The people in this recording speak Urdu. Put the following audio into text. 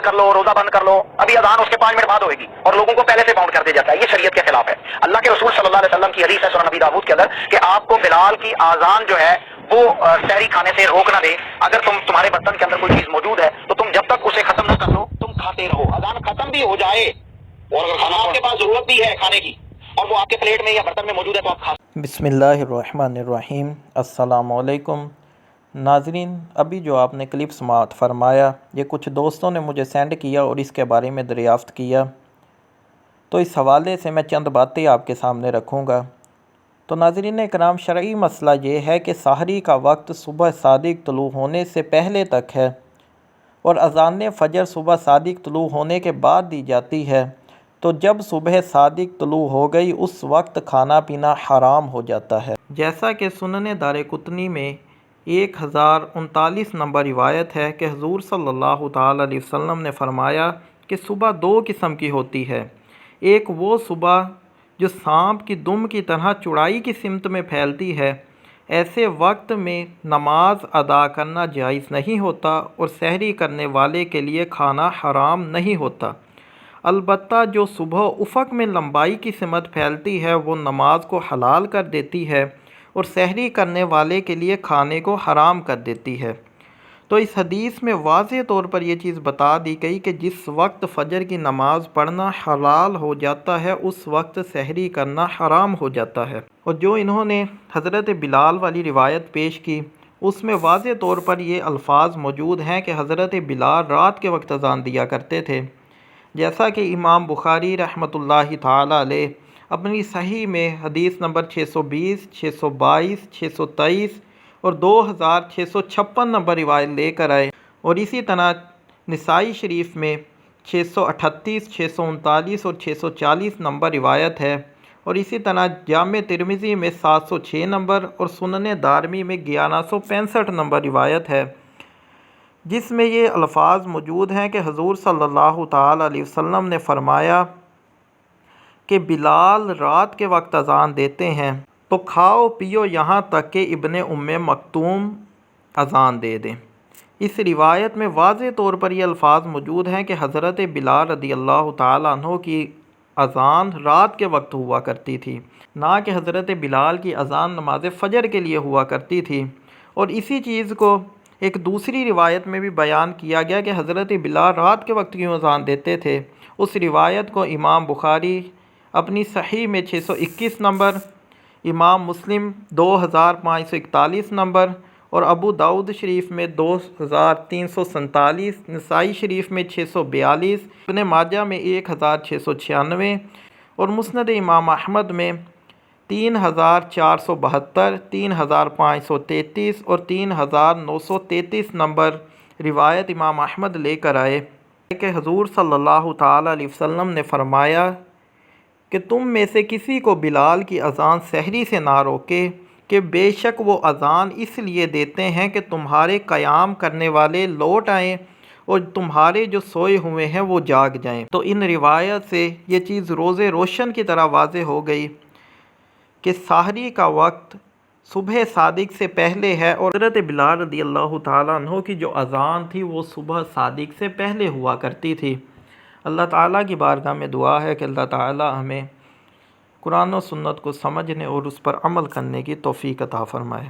کر لو، روزہ بند کر لو، ابھی اذان اس کے 5 منٹ بعد ہوئے گی اور لوگوں کو پہلے سے باؤنڈ کر دیا جاتا ہے. یہ شریعت کے خلاف ہے. اللہ کے رسول صلی اللہ علیہ وسلم کی حدیث ہے سنن نبی داؤد کے اندر کہ آپ کو بلال کی اذان جو ہے وہ سحری کھانے سے روک نہ دے. اگر تمہارے برتن کے اندر کوئی چیز موجود ہے تو تم جب تک اسے ختم نہ کر لو تم کھاتے رہو. اذان ختم بھی ہو جائے اور اگر کھانا آپ کے پاس ضرورت بھی ہے کھانے کی اور وہ آپ کے پلیٹ میں یا برتن میں موجود ہے تو آپ کھا. بسم اللہ الرحمن الرحیم. السلام علیکم ناظرین. ابھی جو آپ نے کلپ سماعت فرمایا یہ کچھ دوستوں نے مجھے سینڈ کیا اور اس کے بارے میں دریافت کیا، تو اس حوالے سے میں چند باتیں آپ کے سامنے رکھوں گا. تو ناظرین اکرام، شرعی مسئلہ یہ ہے کہ سحری کا وقت صبح صادق طلوع ہونے سے پہلے تک ہے اور اذان فجر صبح صادق طلوع ہونے کے بعد دی جاتی ہے. تو جب صبح صادق طلوع ہو گئی اس وقت کھانا پینا حرام ہو جاتا ہے. جیسا کہ سنن دارقطنی میں 1039 نمبر روایت ہے کہ حضور صلی اللہ تعالی علیہ وسلم نے فرمایا کہ صبح 2 قسم کی ہوتی ہے. ایک وہ صبح جو سانپ کی دم کی طرح چوڑائی کی سمت میں پھیلتی ہے، ایسے وقت میں نماز ادا کرنا جائز نہیں ہوتا اور سحری کرنے والے کے لیے کھانا حرام نہیں ہوتا. البتہ جو صبح افق میں لمبائی کی سمت پھیلتی ہے وہ نماز کو حلال کر دیتی ہے اور سحری کرنے والے کے لیے کھانے کو حرام کر دیتی ہے. تو اس حدیث میں واضح طور پر یہ چیز بتا دی گئی کہ جس وقت فجر کی نماز پڑھنا حلال ہو جاتا ہے اس وقت سحری کرنا حرام ہو جاتا ہے. اور جو انہوں نے حضرت بلال والی روایت پیش کی اس میں واضح طور پر یہ الفاظ موجود ہیں کہ حضرت بلال رات کے وقت اذان دیا کرتے تھے. جیسا کہ امام بخاری رحمۃ اللہ تعالی علیہ اپنی صحیح میں حدیث نمبر 620، 622، 623 اور 2656 نمبر روایت لے کر آئے، اور اسی طرح نسائی شریف میں 638، 639 اور 640 نمبر روایت ہے، اور اسی طرح جامع ترمذی میں 706 نمبر اور سنن دارمی میں 1165 نمبر روایت ہے، جس میں یہ الفاظ موجود ہیں کہ حضور صلی اللہ تعالی علیہ وسلم نے فرمایا کہ بلال رات کے وقت اذان دیتے ہیں تو کھاؤ پیو یہاں تک کہ ابن ام مکتوم اذان دے دیں. اس روایت میں واضح طور پر یہ الفاظ موجود ہیں کہ حضرت بلال رضی اللہ تعالیٰ عنہ کی اذان رات کے وقت ہوا کرتی تھی، نہ کہ حضرت بلال کی اذان نماز فجر کے لیے ہوا کرتی تھی. اور اسی چیز کو ایک دوسری روایت میں بھی بیان کیا گیا کہ حضرت بلال رات کے وقت کیوں اذان دیتے تھے. اس روایت کو امام بخاری اپنی صحیح میں 621 نمبر، امام مسلم 2541 نمبر اور ابو داؤد شریف میں 2347، نسائی شریف میں 642، ابن ماجہ میں 1696 اور مسند امام احمد میں 3472، 3533 اور 3933 نمبر روایت امام احمد لے کر آئے کہ حضور صلی اللہ تعالی علیہ وسلم نے فرمایا کہ تم میں سے کسی کو بلال کی اذان سحری سے نہ روکے کہ بے شک وہ اذان اس لیے دیتے ہیں کہ تمہارے قیام کرنے والے لوٹ آئیں اور تمہارے جو سوئے ہوئے ہیں وہ جاگ جائیں. تو ان روایت سے یہ چیز روز روشن کی طرح واضح ہو گئی کہ سحری کا وقت صبح صادق سے پہلے ہے، اور حضرت بلال رضی اللہ تعالیٰ عنہ کی جو اذان تھی وہ صبح صادق سے پہلے ہوا کرتی تھی. اللہ تعالیٰ کی بارگاہ میں دعا ہے کہ اللہ تعالیٰ ہمیں قرآن و سنت کو سمجھنے اور اس پر عمل کرنے کی توفیق عطا فرمائے.